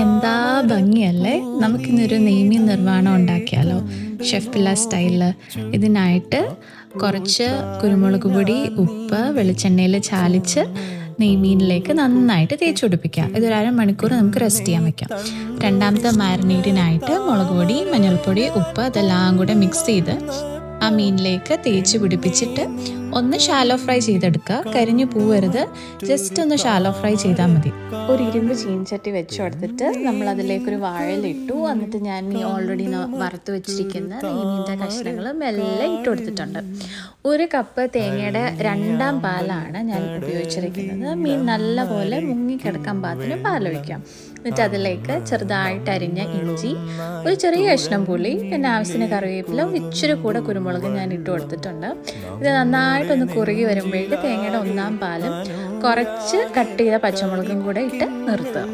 എന്താ ഭംഗിയല്ലേ! നമുക്കിന്നൊരു നെയ്മീൻ നിർമ്മാണം ഉണ്ടാക്കിയാലോ? ഷെഫ് പിള്ള സ്റ്റൈലില്. ഇതിനായിട്ട് കുറച്ച് കുരുമുളക് പൊടി, ഉപ്പ് വെളിച്ചെണ്ണയിൽ ചാലിച്ച് നെയ്മീനിലേക്ക് നന്നായിട്ട് തേച്ച് പിടിപ്പിക്കുക. ഇതൊരു അരമണിക്കൂർ നമുക്ക് റെസ്റ്റ് ചെയ്യാൻ വെക്കാം. രണ്ടാമത്തെ മാരിനേഡിനായിട്ട് മുളക് പൊടി, മഞ്ഞൾപ്പൊടി, ഉപ്പ് അതെല്ലാം കൂടെ മിക്സ് ചെയ്ത് ആ മീനിലേക്ക് തേച്ച് പിടിപ്പിച്ചിട്ട് ഒന്ന് ഷാലോ ഫ്രൈ ചെയ്തെടുക്കുക. കരിഞ്ഞു പോവരുത്, ജസ്റ്റ് ഒന്ന് ഷാലോ ഫ്രൈ ചെയ്താൽ മതി. ഒരു ഇരുമ്പ് ചീൻചട്ടി വെച്ച് കൊടുത്തിട്ട് നമ്മൾ അതിലേക്കൊരു വാഴയിലിട്ടു. എന്നിട്ട് ഞാൻ ഈ ഓൾറെഡി വറുത്ത് വെച്ചിരിക്കുന്ന നെയ്മീൻ്റെ കഷ്ണങ്ങൾ മെല്ലെ ഇട്ട് കൊടുത്തിട്ടുണ്ട്. 1 കപ്പ് തേങ്ങയുടെ 2ാം പാലാണ് ഞാൻ ഉപയോഗിച്ചിരിക്കുന്നത്. മീൻ നല്ലപോലെ മുങ്ങിക്കിടക്കാൻ പാകത്തിന് പാലൊഴിക്കാം. എന്നിട്ട് അതിലേക്ക് ചെറുതായിട്ട് അരിഞ്ഞ ഇഞ്ചി, ഒരു ചെറിയ കഷ്ണം പുളി, പിന്നെ ആവശ്യത്തിന് കറിവേപ്പില, ഇച്ചിരി കൂടെ കുരുമുളക് ഞാൻ ഇട്ട് കൊടുത്തിട്ടുണ്ട്. ഇത് നന്നായിട്ടൊന്ന് കുറുകി വരുമ്പോഴേക്ക് തേങ്ങയുടെ 1ാം പാലും കുറച്ച് കട്ട് ചെയ്ത പച്ചമുളകും കൂടെ ഇട്ട് നിർത്തുക.